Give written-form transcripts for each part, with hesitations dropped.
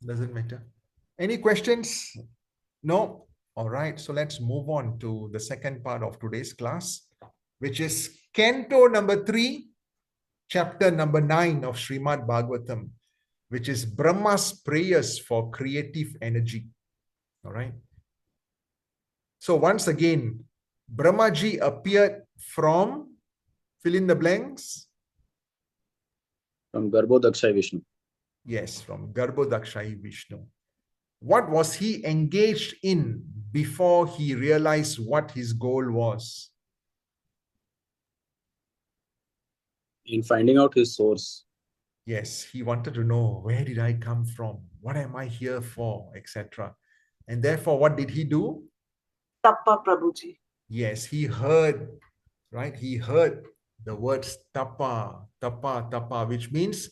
Doesn't matter. Any questions? No? All right. So let's move on to the second part of today's class, which is Canto number 3, chapter number 9 of Srimad Bhagavatam, which is Brahma's prayers for creative energy. All right. So once again, Brahmaji appeared from, fill in the blanks. From Garbhodakshai Vishnu. Yes, from Garbhodakshai Vishnu. What was he engaged in before he realized what his goal was? In finding out his source. Yes, he wanted to know, where did I come from? What am I here for? Etc. And therefore, what did he do? Tappa, Prabhuji. Yes, he heard, right? He heard the words tapa, tapa, tapa, which means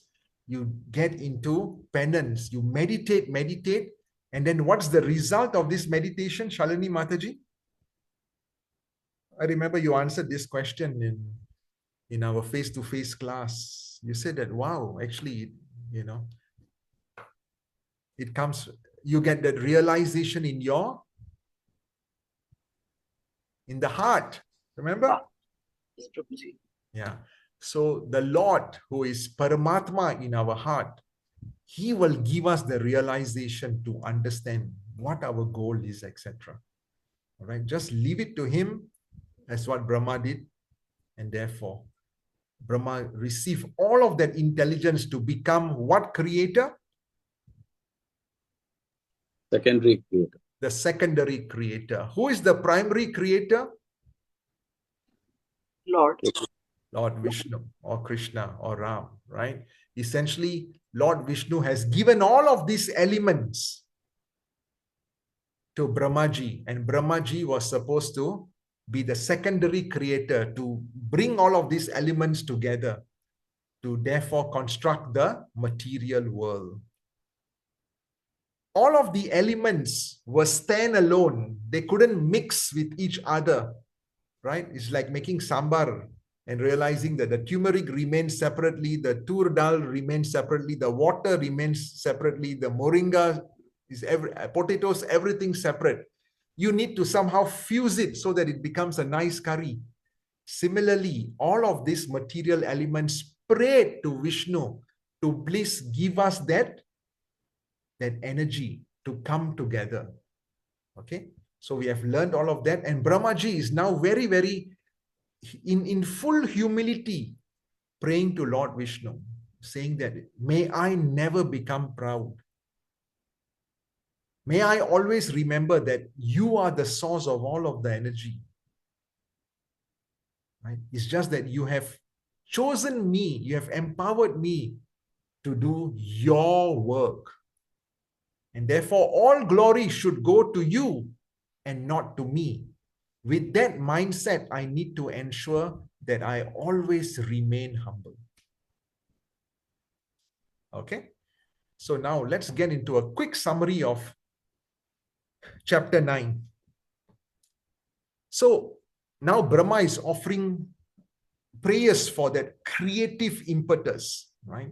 you get into penance, you meditate, meditate. And then what's the result of this meditation, Shalini Mataji? I remember you answered this question in our face-to-face class. You said that, wow, actually, it comes, you get that realization in the heart. Remember? Yes, Prabhuji. Yeah. So the Lord, who is Paramatma in our heart, he will give us the realization to understand what our goal is, etc. All right. Just leave it to him. That's what Brahma did. And therefore, Brahma received all of that intelligence to become what creator? Secondary creator. The secondary creator. Who is the primary creator? Lord. Lord Vishnu or Krishna or Ram, right? Essentially, Lord Vishnu has given all of these elements to Brahmaji, and Brahmaji was supposed to be the secondary creator to bring all of these elements together to therefore construct the material world. All of the elements were standalone. They couldn't mix with each other, right? It's like making sambar and realizing that the turmeric remains separately, the tur dal remains separately, the water remains separately, the moringa is potatoes, everything separate. You need to somehow fuse it so that it becomes a nice curry. Similarly, all of these material elements prayed to Vishnu to please give us that energy to come together. Okay, so we have learned all of that, and Brahmaji is now very, very in full humility praying to Lord Vishnu, saying that, may I never become proud. May I always remember that you are the source of all of the energy. Right? It's just that you have chosen me, you have empowered me to do your work. And therefore, all glory should go to you and not to me. With that mindset, I need to ensure that I always remain humble. Okay? So now let's get into a quick summary of chapter 9. So now Brahma is offering prayers for that creative impetus, right?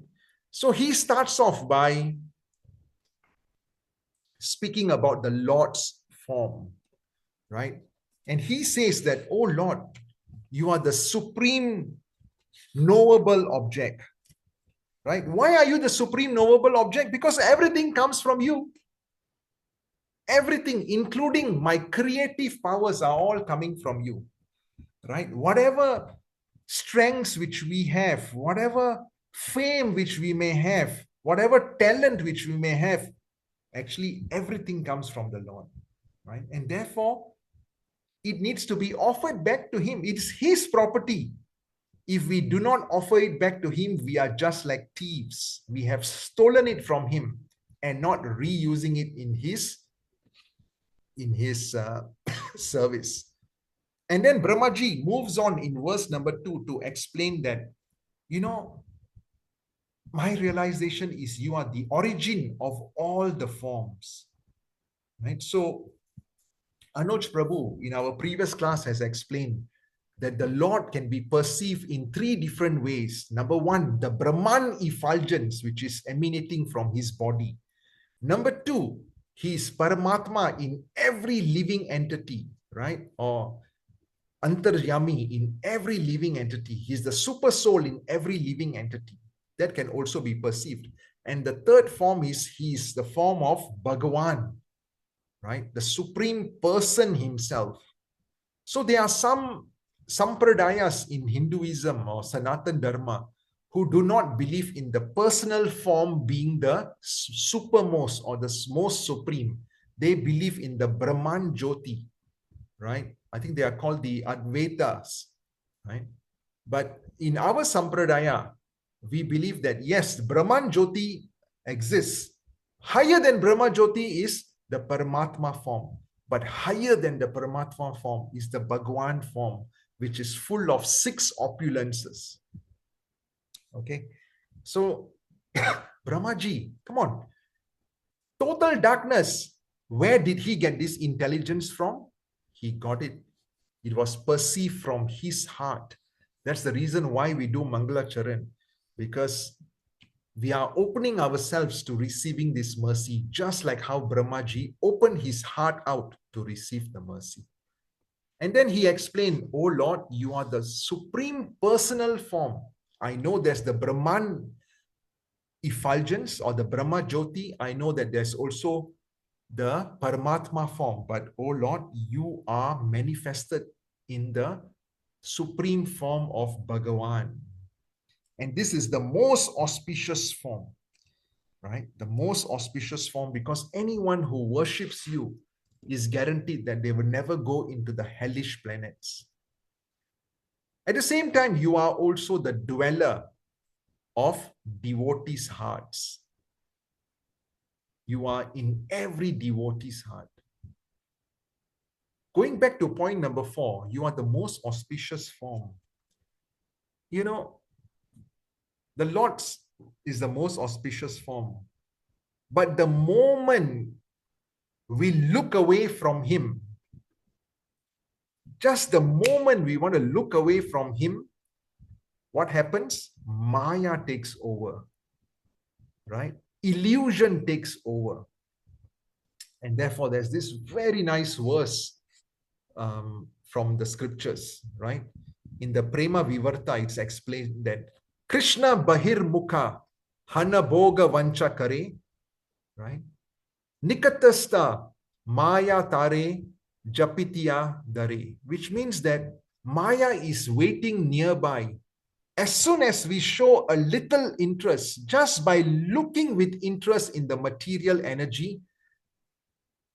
So he starts off by speaking about the Lord's form, right? And he says that, oh Lord, you are the supreme knowable object, right? Why are you the supreme knowable object? Because everything comes from you. Everything, including my creative powers, are all coming from you, right? Whatever strengths which we have, whatever fame which we may have, whatever talent which we may have, actually everything comes from the Lord, right? And therefore, it needs to be offered back to him. It's his property. If we do not offer it back to him, we are just like thieves. We have stolen it from him and not reusing it in his service. And then Brahmaji moves on in verse number 2 to explain that, my realization is you are the origin of all the forms, right? So Anuj Prabhu in our previous class has explained that the Lord can be perceived in 3 different ways. Number 1, the Brahman effulgence, which is emanating from his body. Number two, he is Paramatma in every living entity, right? Or Antaryami in every living entity. He's the super soul in every living entity. That can also be perceived. And the third form is he's the form of Bhagavan, right? The supreme person himself. So there are some sampradayas in Hinduism or Sanatan Dharma who do not believe in the personal form being the supermost or the most supreme. They believe in the Brahman Jyoti, right? I think they are called the Advaitas, right? But in our Sampradaya, we believe that yes, Brahman Jyoti exists. Higher than Brahma Jyoti is the Paramatma form. But higher than the Paramatma form is the Bhagwan form, which is full of 6 opulences. Okay. So, Brahmaji, come on. Total darkness. Where did he get this intelligence from? He got it. It was perceived from his heart. That's the reason why we do Mangala Charan, because we are opening ourselves to receiving this mercy, just like how Brahmaji opened his heart out to receive the mercy. And then he explained, oh Lord, you are the supreme personal form. I know there's the Brahman effulgence or the Brahma Jyoti. I know that there's also the Paramatma form, but oh Lord, you are manifested in the supreme form of Bhagavan. And this is the most auspicious form, right? The most auspicious form, because anyone who worships you is guaranteed that they will never go into the hellish planets. At the same time, you are also the dweller of devotees' hearts. You are in every devotee's heart. Going back to point number 4, you are the most auspicious form. You know, the Lord is the most auspicious form. But the moment we look away from him, just the moment we want to look away from him, what happens? Maya takes over, right? Illusion takes over. And therefore, there's this very nice verse from the scriptures, right? In the Prema Vivarta, it's explained that Krishna Bahir Mukha Hana Bhoga Vancha Kare, right? Nikatasta Maya Tare Japitya Dare, which means that Maya is waiting nearby. As soon as we show a little interest, just by looking with interest in the material energy,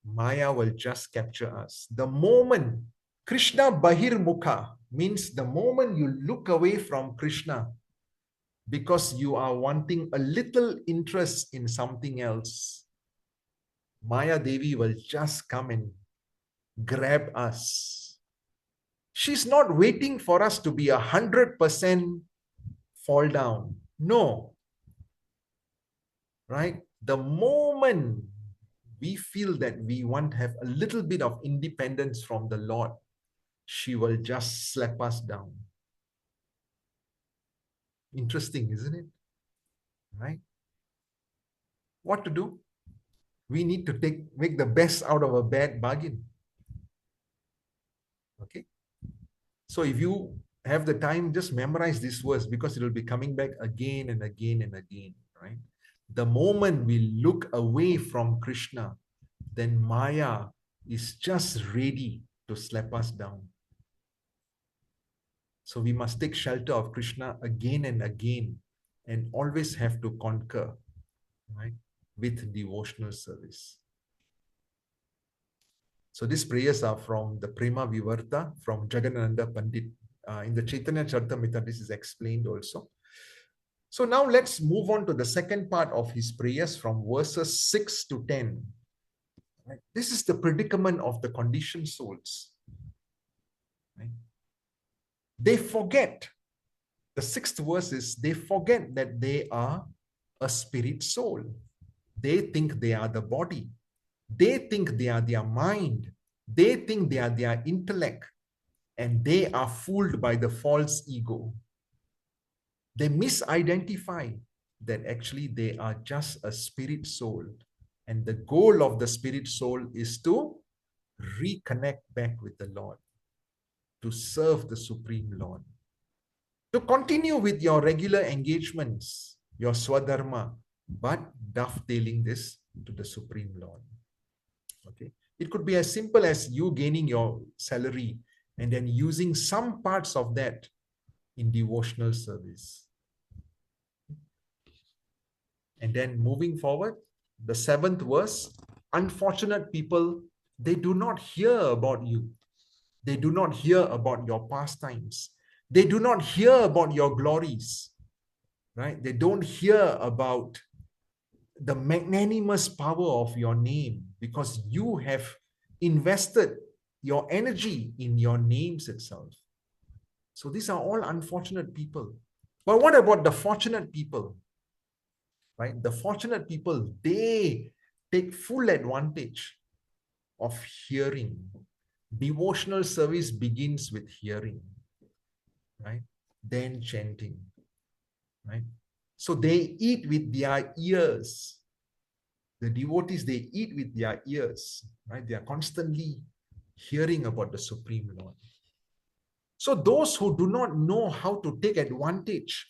Maya will just capture us. The moment Krishna Bahir Mukha means the moment you look away from Krishna because you are wanting a little interest in something else, Maya Devi will just come and grab us. She's not waiting for us to be 100% fall down. No. Right? The moment we feel that we want to have a little bit of independence from the Lord, she will just slap us down. Interesting, isn't it? Right? What to do? We need to make the best out of a bad bargain. Okay? So if you have the time, just memorize this verse because it will be coming back again and again and again, right? The moment we look away from Krishna, then Maya is just ready to slap us down. So we must take shelter of Krishna again and again and always have to conquer, right, with devotional service. So these prayers are from the Prema Vivarta from Jagannananda Pandit. In the Chaitanya Charitamrita, this is explained also. So now let's move on to the second part of his prayers from verses 6 to 10. Right? This is the predicament of the conditioned souls. Right? They forget, the 6th verse is, they forget that they are a spirit soul. They think they are the body. They think they are their mind. They think they are their intellect. And they are fooled by the false ego. They misidentify that actually they are just a spirit soul And the goal of the spirit soul is to reconnect back with the Lord, to serve the Supreme Lord, to continue with your regular engagements, your swadharma, but dovetailing this to the Supreme Lord. Okay. It could be as simple as you gaining your salary and then using some parts of that in devotional service. And then moving forward, the 7th verse, unfortunate people, they do not hear about you. They do not hear about your pastimes. They do not hear about your glories, right? They don't hear about the magnanimous power of your name because you have invested your energy in your names itself. So these are all unfortunate people. But what about the fortunate people? Right? The fortunate people, they take full advantage of hearing. Devotional service begins with hearing, right? Then chanting, right? So they eat with their ears. The devotees, they eat with their ears, right? They are constantly hearing about the Supreme Lord. So those who do not know how to take advantage,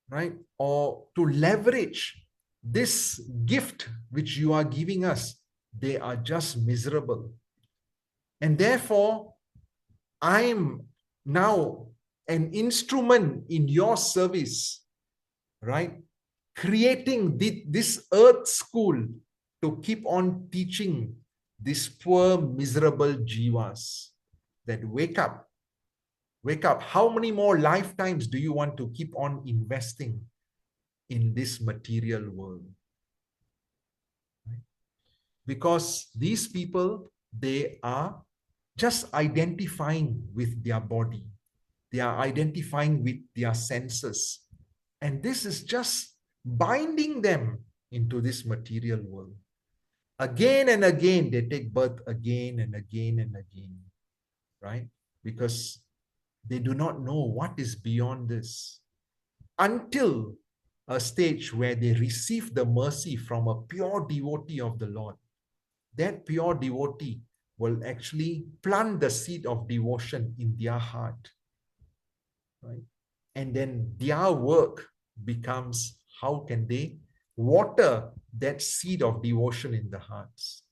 right, or to leverage this gift which you are giving us, they are just miserable. And therefore, I'm now an instrument in your service, right? Creating this earth school to keep on teaching these poor, miserable jivas that wake up. Wake up. How many more lifetimes do you want to keep on investing in this material world? Right? Because these people, they are just identifying with their body. They are identifying with their senses. And this is just binding them into this material world. Again and again, they take birth again and again and again, right? Because they do not know what is beyond this until a stage where they receive the mercy from a pure devotee of the Lord. That pure devotee will actually plant the seed of devotion in their heart, right? And then their work becomes how can they water that seed of devotion in the hearts.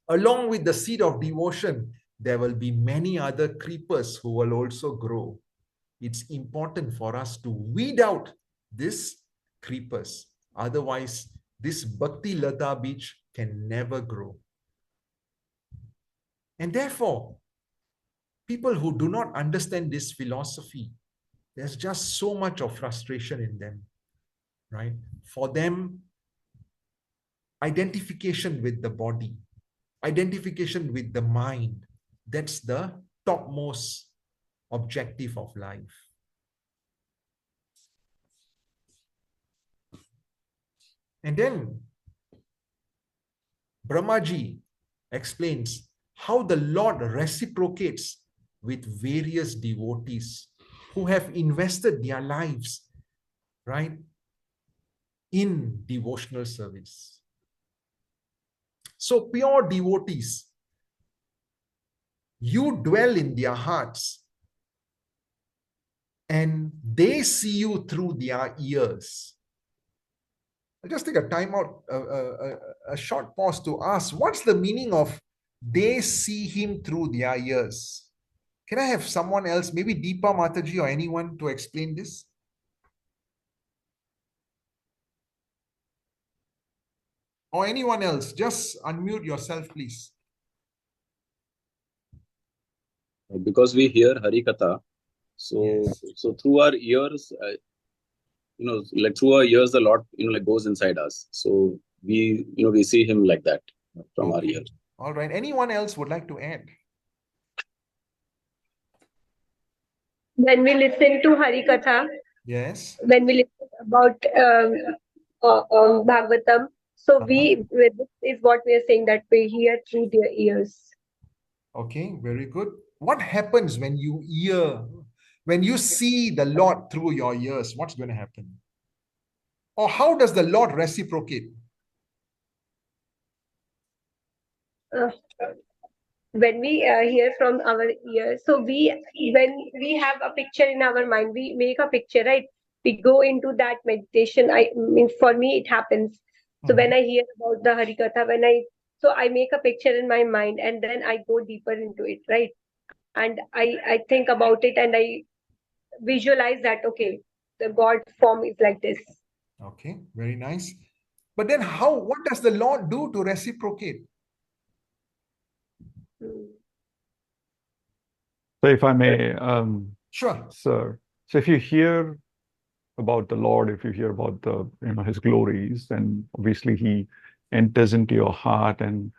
Along with the seed of devotion, there will be many other creepers who will also grow. It's important for us to weed out these creepers. Otherwise, this Bhakti Lata beach can never grow. And therefore, people who do not understand this philosophy, there's just so much of frustration in them, right? For them, identification with the body, identification with the mind, that's the topmost objective of life. And then Brahmaji explains how the Lord reciprocates with various devotees who have invested their lives, right, in devotional service. So pure devotees, you dwell in their hearts and they see you through their ears. I'll just take a time out, a short pause to ask, what's the meaning of they see him through their ears? Can I have someone else, maybe Deepa Mataji or anyone, to explain this? Or anyone else, just unmute yourself, please. Because we hear Harikatha, so Yes. so through our ears, like through our ears, the Lord, like goes inside us. So we, we see Him like that from our ears. All right. Anyone else would like to add? When we listen to Harikatha, Yes. when we listen about Bhagavatam, so this is what we are saying, that we hear through their ears. Okay, very good. What happens when you when you see the Lord through your ears? What's going to happen? Or how does the Lord reciprocate? uh, when we hear from our ears, so when we have a picture in our mind, we make a picture, right? We go into that meditation. I mean, for me, it happens. So when I hear about the Harikatha, so I make a picture in my mind, and then I go deeper into it, right? And I think about it, and I visualize that, okay, the God form is like this. Okay, very nice. But then what does the Lord do to reciprocate? Hmm. So if I may, Sure. sir, so if you hear about the Lord, if you hear about his glories, then obviously he enters into your heart, and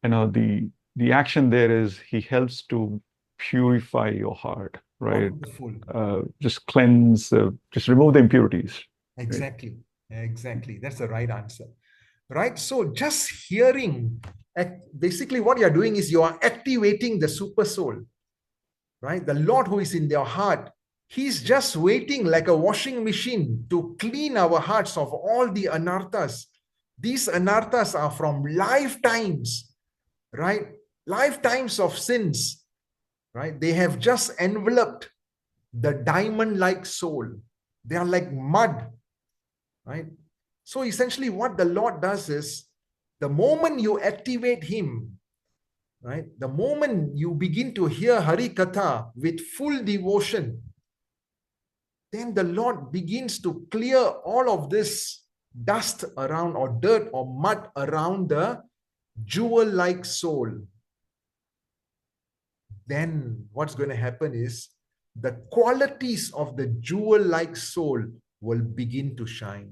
the action there is he helps to purify your heart, right? Wonderful. Just cleanse, just remove the impurities. Exactly. Exactly. That's the right answer. Right? So just hearing, basically what you're doing is you are activating the super soul. Right? The Lord who is in their heart, he's just waiting like a washing machine to clean our hearts of all the anarthas. These anarthas are from lifetimes, right? Lifetimes of sins, right? They have just enveloped the diamond-like soul. They are like mud, right? So essentially what the Lord does is, the moment you activate him, right? The moment you begin to hear Hari Katha with full devotion, then the Lord begins to clear all of this dust around, or dirt or mud around the jewel-like soul. Then what's going to happen is the qualities of the jewel-like soul will begin to shine.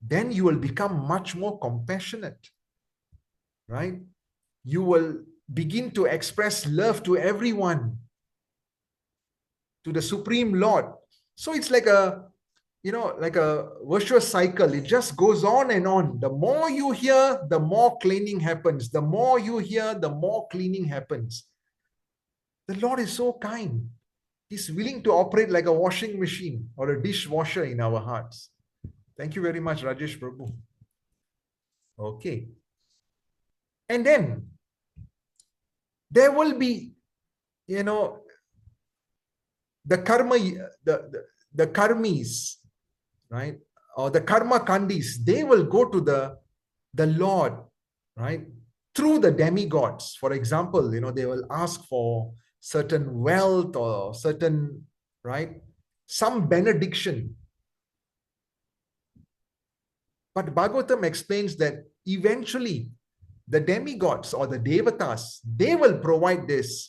Then you will become much more compassionate, right? You will begin to express love to everyone, to the Supreme Lord. So it's like like a virtuous cycle. It just goes on and on. The more you hear, the more cleaning happens. The more you hear, the more cleaning happens. The Lord is so kind. He's willing to operate like a washing machine or a dishwasher in our hearts. Thank you very much, Rajesh Prabhu. Okay. And then there will be, the karma, the karmis, right? Or the karma kandis, they will go to the Lord, right? Through the demigods. For example, they will ask for certain wealth or certain, right? Some benediction. But Bhagavatam explains that eventually the demigods or the devatas, they will provide this.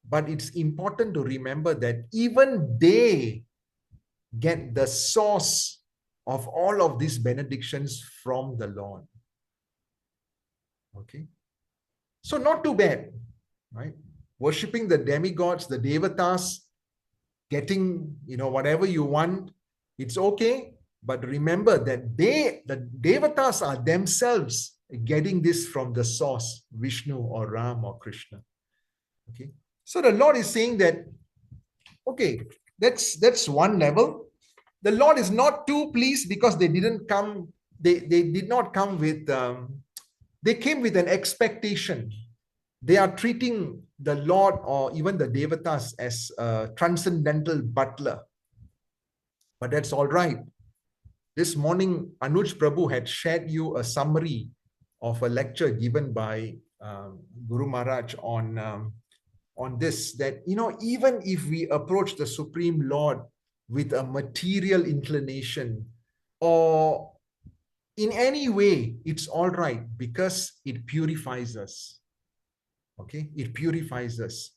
But it's important to remember that even they get the source of all of these benedictions from the Lord. Okay. So not too bad, right? Worshipping the demigods, the devatas, getting, whatever you want, it's okay. But remember that the devatas are themselves getting this from the source, Vishnu or Ram or Krishna. Okay. So the Lord is saying that, okay, that's one level. The Lord is not too pleased because they didn't come, they did not come with, they came with an expectation. They are treating the Lord or even the devatas as a transcendental butler. But that's all right. This morning, Anuj Prabhu had shared you a summary of a lecture given by Guru Maharaj on this, that, even if we approach the Supreme Lord with a material inclination or in any way, it's all right because it purifies us. Okay, it purifies us.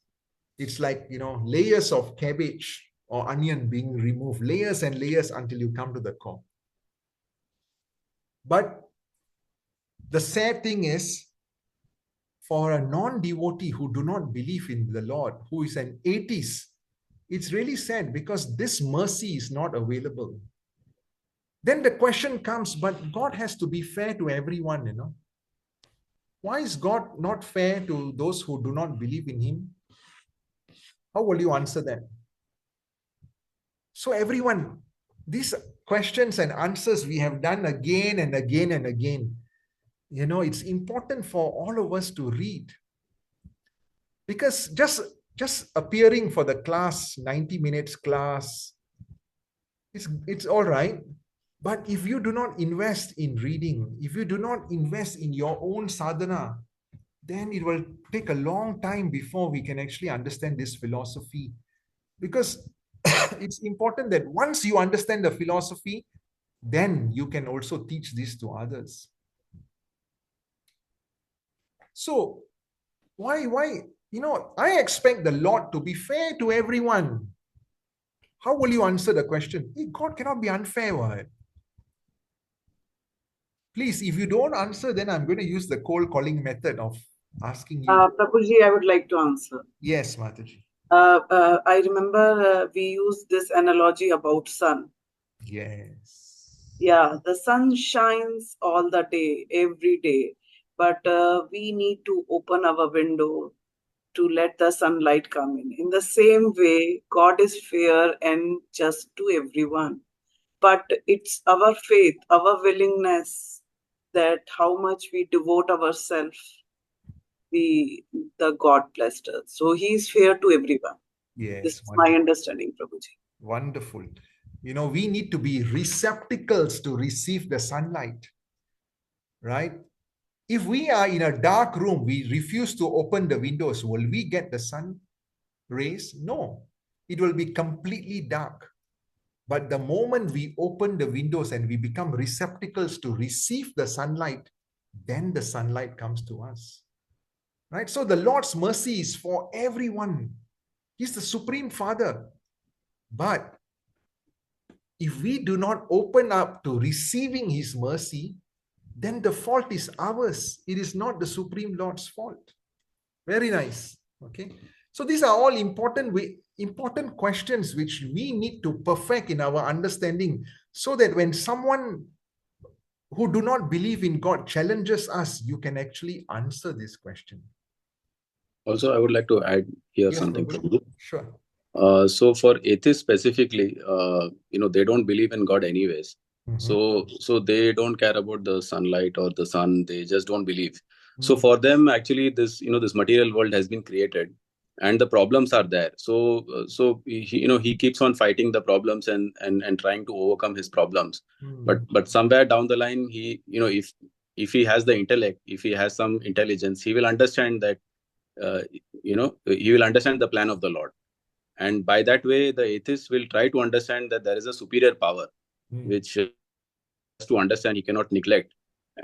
It's like, layers of cabbage or onion being removed, layers and layers until you come to the core. But the sad thing is, for a non-devotee who do not believe in the Lord, who is an atheist, it's really sad because this mercy is not available. Then the question comes, but God has to be fair to everyone, Why is God not fair to those who do not believe in him? How will you answer that? So everyone, these questions and answers we have done again and again and again. it's important for all of us to read. Because just appearing for the class, 90 minutes class, it's all right. But if you do not invest in reading, if you do not invest in your own sadhana, then it will take a long time before we can actually understand this philosophy. Because it's important that once you understand the philosophy, then you can also teach this to others. So why, I expect the Lord to be fair to everyone. How will you answer the question? Hey, God cannot be unfair, right? Please, if you don't answer, then I'm going to use the cold calling method of asking you. Prabhuji, I would like to answer. Yes, Mataji. I remember we used this analogy about sun. Yes. Yeah, the sun shines all the day, every day. But we need to open our window to let the sunlight come in. In the same way, God is fair and just to everyone. But it's our faith, our willingness, that how much we devote ourselves, the God blessed us. So He is fair to everyone. Yes. This is my understanding, Prabhuji. Wonderful. We need to be receptacles to receive the sunlight, right? If we are in a dark room, we refuse to open the windows, will we get the sun rays? No, it will be completely dark. But the moment we open the windows and we become receptacles to receive the sunlight, then the sunlight comes to us, right? So the Lord's mercy is for everyone. He's the Supreme Father. But if we do not open up to receiving His mercy, then the fault is ours. It is not the Supreme Lord's fault. Very nice. Okay. So these are all important questions which we need to perfect in our understanding, so that when someone who do not believe in God challenges us, you can actually answer this question. Also, I would like to add here Yes, something. Prabhu. Sure. So for atheists specifically, they don't believe in God anyways. So they don't care about the sunlight or the sun. They just don't believe. So for them, actually, this material world has been created, and the problems are there. So he keeps on fighting the problems and trying to overcome his problems. But somewhere down the line, he if he has the intellect, if he has some intelligence, he will understand that he will understand the plan of the Lord. And by that way, the atheist will try to understand that there is a superior power, which to understand he cannot neglect.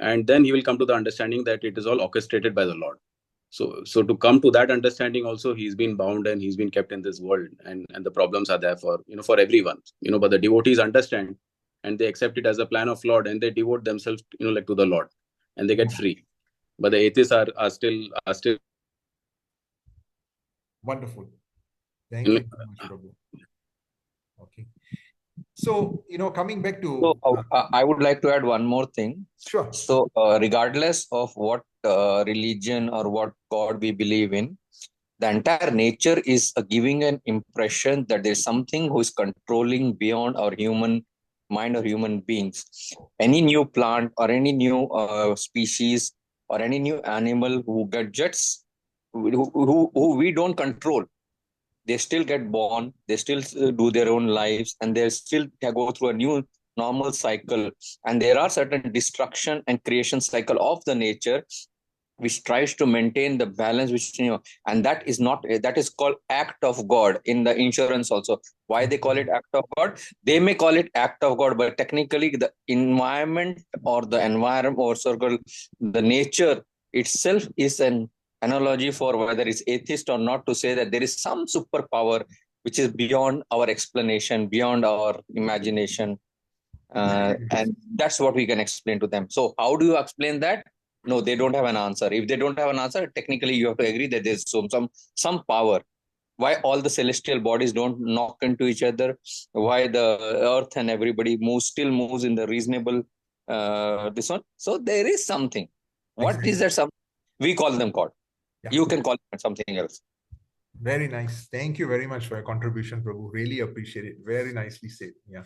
And then he will come to the understanding that it is all orchestrated by the Lord. So to come to that understanding also, he's been bound and he's been kept in this world, and the problems are there for everyone. But the devotees understand and they accept it as a plan of Lord, and they devote themselves to the Lord, and they get free. But the atheists are still wonderful. Thank you very much, Prabhu. Okay. So, coming back to... So, I would like to add one more thing. Sure. So, regardless of what religion or what God we believe in, the entire nature is giving an impression that there's something who is controlling beyond our human mind or human beings. Any new plant or any new species or any new animal who gets who we don't control, they still get born, they still do their own lives, and they still go through a new normal cycle. And there are certain destruction and creation cycle of the nature which tries to maintain the balance, which and that is called act of God in the insurance also. Why they call it act of God? They may call it act of God, but technically the environment or the environment or circle, the nature itself is an analogy for whether it's atheist or not, to say that there is some superpower which is beyond our explanation, beyond our imagination. And that's what we can explain to them. So how do you explain that? No, they don't have an answer. If they don't have an answer, technically you have to agree that there's some power. Why all the celestial bodies don't knock into each other? Why the earth and everybody still moves in the reasonable this one? So there is something. What is that something? We call them God. Yeah. You can call it something else. Very nice. Thank you very much for your contribution, Prabhu. Really appreciate it. Very nicely said. Yeah.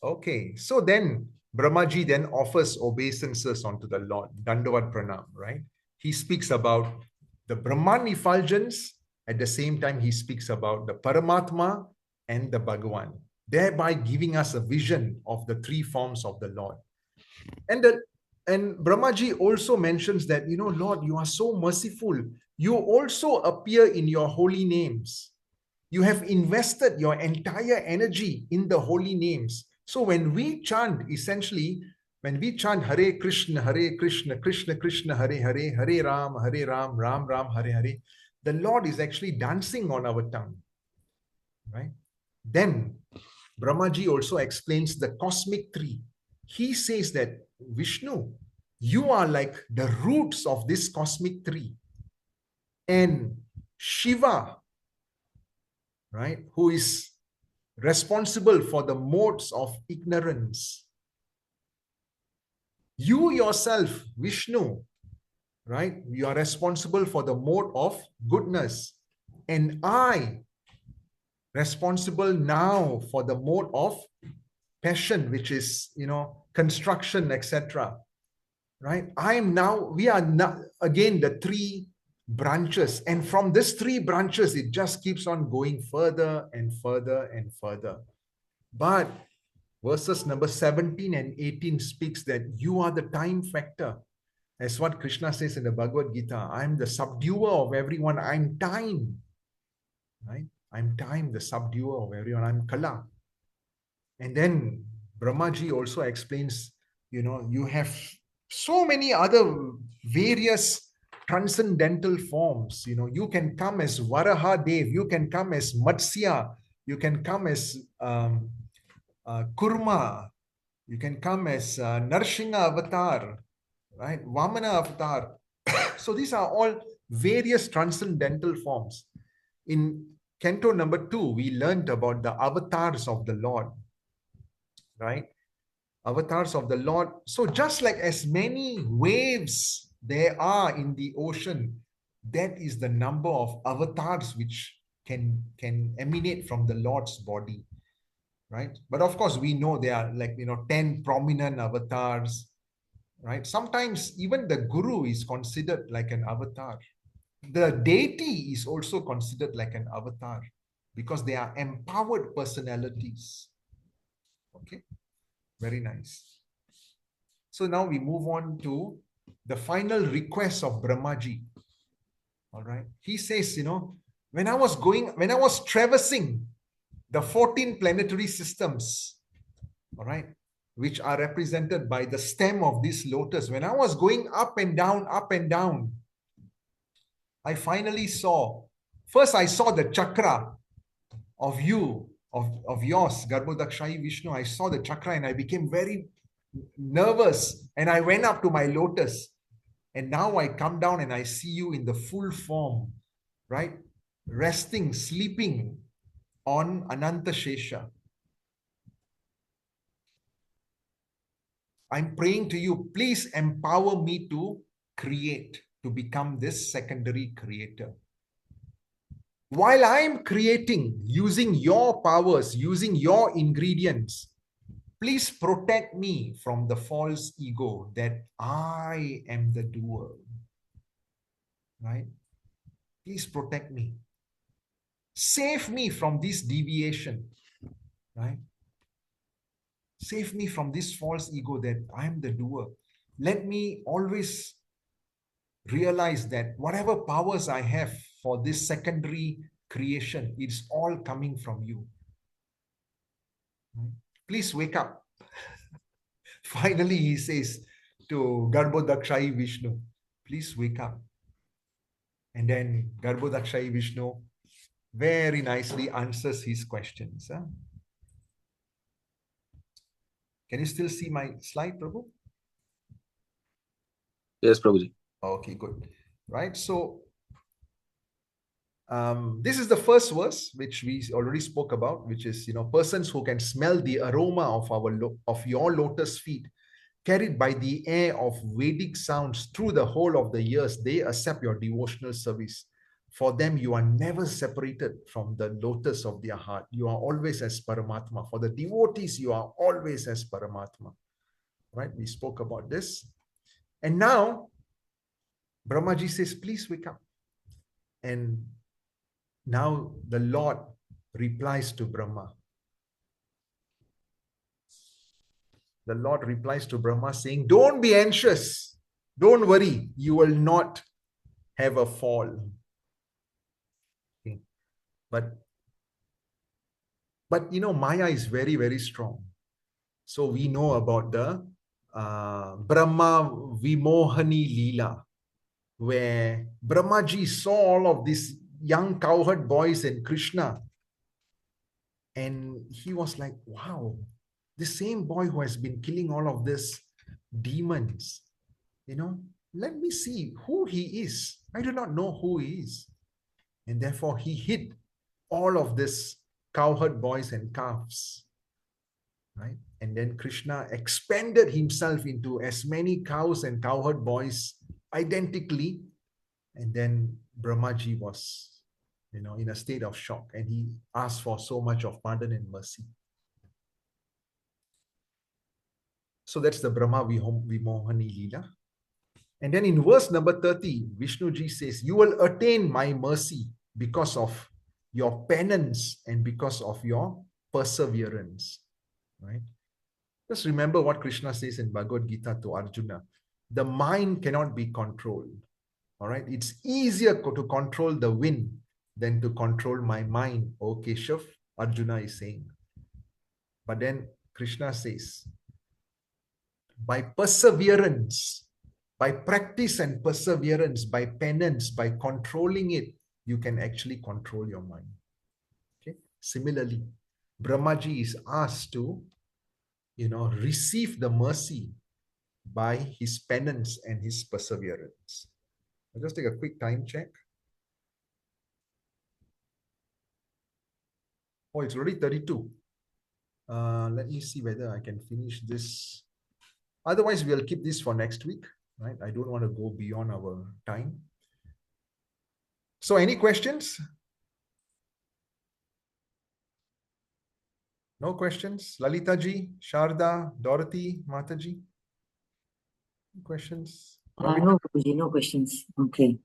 Okay. So then, Brahmaji then offers obeisances unto the Lord, Dandavat Pranam, right? He speaks about the Brahman effulgence. At the same time, he speaks about the Paramatma and the Bhagavan, thereby giving us a vision of the three forms of the Lord. And Brahmaji also mentions that, Lord, you are so merciful. You also appear in your holy names. You have invested your entire energy in the holy names. So when we chant, essentially, when we chant Hare Krishna, Krishna Krishna, Hare Hare, Hare Ram, Ram Ram, Hare Hare, the Lord is actually dancing on our tongue, right? Then Brahmaji also explains the cosmic tree. He says that, Vishnu, you are like the roots of this cosmic tree. And Shiva, right, who is responsible for the modes of ignorance. You yourself, Vishnu, right, you are responsible for the mode of goodness. And I, responsible now for the mode of passion, which is, construction, etc. Right? We are now, again, the three branches. And from these three branches, it just keeps on going further and further and further. But verses number 17 and 18 speaks that you are the time factor. As what Krishna says in the Bhagavad Gita, I'm the subduer of everyone. I'm time. Right? I'm time, the subduer of everyone. I'm Kala. And then Brahmaji also explains, you have so many other various transcendental forms. You can come as Varaha Dev, you can come as Matsya, you can come as Kurma, you can come as Narsinga Avatar, right? Vamana Avatar. So these are all various transcendental forms. In Canto number 2, we learned about the avatars of the Lord, right? Avatars of the Lord. So just like as many waves there are in the ocean, that is the number of avatars which can emanate from the Lord's body, right? But of course, we know there are 10 prominent avatars, right? Sometimes even the guru is considered like an avatar. The deity is also considered like an avatar because they are empowered personalities. Okay, very nice. So now we move on to the final request of Brahmaji. All right. He says, when I was traversing the 14 planetary systems, all right, which are represented by the stem of this lotus, when I was going up and down, I finally saw, first I saw the chakra of you, of yours, Garbhodakshayi Vishnu. I saw the chakra and I became very nervous and I went up to my lotus. And now I come down and I see you in the full form, right? Resting, sleeping on Ananta Shesha. I'm praying to you, please empower me to create, to become this secondary creator. While I'm creating, using your powers, using your ingredients, please protect me from the false ego that I am the doer. Right? Please protect me. Save me from this deviation. Right? Save me from this false ego that I am the doer. Let me always realize that whatever powers I have for this secondary creation, it's all coming from you. Right? Please wake up. Finally, he says to Garbhodakshayi Vishnu, please wake up. And then Garbhodakshayi Vishnu very nicely answers his questions. Huh? Can you still see my slide, Prabhu? Yes, Prabhuji. Okay, good. Right. So this is the first verse which we already spoke about, which is, persons who can smell the aroma of your lotus feet, carried by the air of Vedic sounds through the whole of the years, they accept your devotional service. For them, you are never separated from the lotus of their heart. You are always as Paramatma. For the devotees, you are always as Paramatma. Right? We spoke about this. And now, Brahmaji says, please wake up. And now the Lord replies to Brahma. The Lord replies to Brahma saying, don't be anxious. Don't worry. You will not have a fall. Okay. But you know, Maya is very, very strong. So we know about the Brahma Vimohani Leela, where Brahmaji saw all of these young cowherd boys and Krishna. And he was like, wow, the same boy who has been killing all of these demons, you know, let me see who he is. I do not know who he is. And therefore he hid all of this cowherd boys and calves. Right? And then Krishna expanded himself into as many cows and cowherd boys identically. And then Brahmaji was, you know, in a state of shock, and he asked for so much of pardon and mercy. So that's the Brahma Vimohani Leela. And then in verse number 30, Vishnuji says, you will attain my mercy because of your penance and because of your perseverance. Right? Just remember what Krishna says in Bhagavad Gita to Arjuna. The mind cannot be controlled. All right. It's easier to control the wind than to control my mind, O Keshav, Arjuna is saying. But then Krishna says, by perseverance, by practice and perseverance, by penance, by controlling it, you can actually control your mind. Okay. Similarly, Brahmaji is asked to, you know, receive the mercy by his penance and his perseverance. I'll just take a quick time check. Oh, it's already 32. Let me see whether I can finish this. Otherwise, we'll keep this for next week, right? I don't want to go beyond our time. So any questions? No questions? Lalita ji, Sharda, Dorothy, Mataji? Questions? No, Prabhuji, no questions. Okay.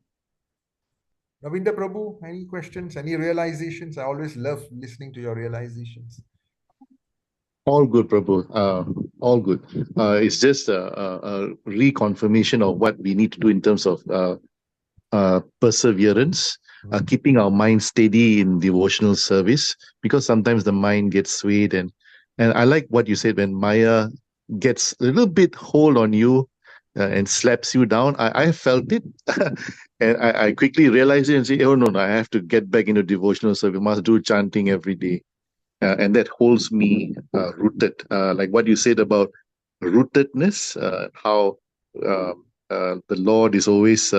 Ravinda Prabhu, any questions? Any realizations? I always love listening to your realizations. All good, Prabhu. All good. It's just a reconfirmation of what we need to do in terms of perseverance, keeping our mind steady in devotional service, because sometimes the mind gets swayed. And I like what you said, when Maya gets a little bit hold on you and slaps you down. I felt it. And I quickly realized it and say, oh, no, I have to get back into devotional service. Must do chanting every day. And that holds me rooted. Like what you said about rootedness, how the Lord is always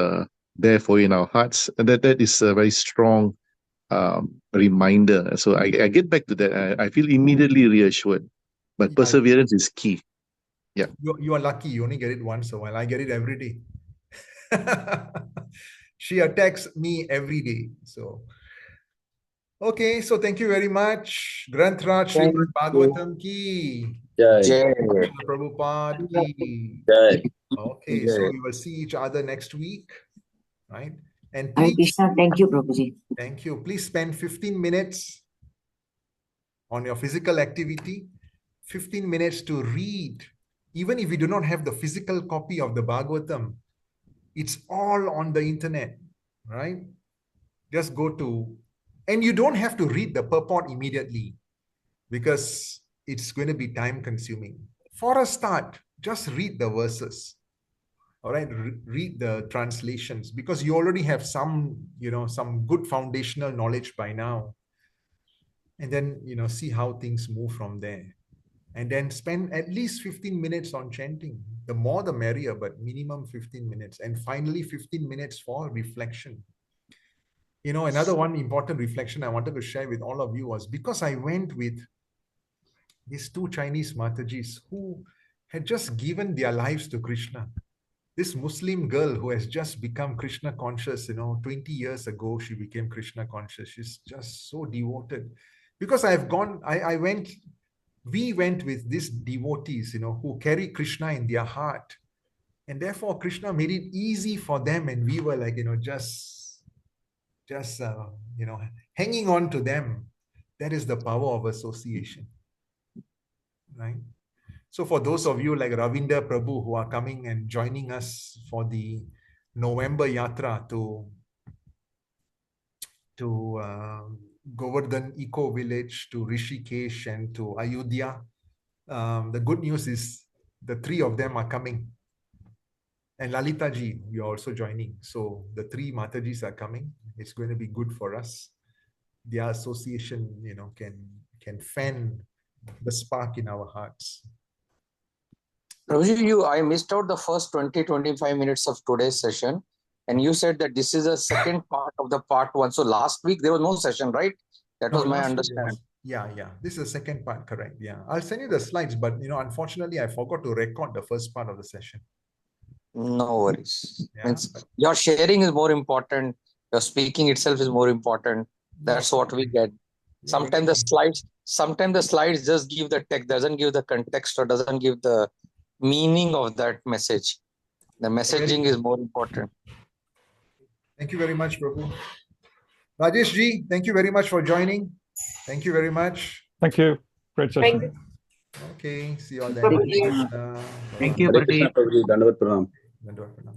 there for you in our hearts. And that is a very strong reminder. So I get back to that. I feel immediately reassured. But perseverance is key. Yeah. You are lucky. You only get it once a while. I get it every day. She attacks me every day. So, okay. So thank you very much. Granth Raj Srimad Bhagavatam ki. Jai. Prabhupada ki. Jai. Okay. So we will see each other next week. Right? And Hare please, Krishna, thank you, Prabhuji. thank you. Please spend 15 minutes on your physical activity. 15 minutes to read. Even if you do not have the physical copy of the Bhagavatam, it's all on the internet, right? Just go to, and you don't have to read the purport immediately because it's going to be time consuming. For a start, just read the verses. All right, read the translations, because you already have some, you know, some good foundational knowledge by now. And then, you know, see how things move from there. And then spend at least 15 minutes on chanting. The more the merrier, but minimum 15 minutes. And finally, 15 minutes for reflection. You know, another one important reflection I wanted to share with all of you was, because I went with these two Chinese Matajis who had just given their lives to Krishna. This Muslim girl who has just become Krishna conscious, you know, 20 years ago, she became Krishna conscious. She's just so devoted. Because I went we went with these devotees, who carry Krishna in their heart. And therefore, Krishna made it easy for them. And we were like, just hanging on to them. That is the power of association, right? So for those of you like Ravinder Prabhu who are coming and joining us for the November Yatra to Govardhan Eco Village, to Rishikesh and to Ayodhya, the good news is the three of them are coming. And Lalita ji, you're also joining. So the three Matajis are coming. It's going to be good for us. Their association, can fan the spark in our hearts. Prabhuji, I missed out the first 20-25 minutes of today's session. And you said that this is the second part of the part one. So last week there was no session, right? That was my understanding. Yeah. This is the second part, correct. Yeah. I'll send you the slides, but unfortunately I forgot to record the first part of the session. No worries. Yeah, your sharing is more important. Your speaking itself is more important. That's what we get. Sometimes the slides just give the text, doesn't give the context or doesn't give the meaning of that message. The messaging is more important. Thank you very much, Prabhu. Rajesh ji, thank you very much for joining. Thank you very much. Thank you. Great session. Thank you. Okay, see you all then. Thank you, Prabhuji. Hare Krishna, Prabhuji. Dandavat Pranam. Dandavat Pranam.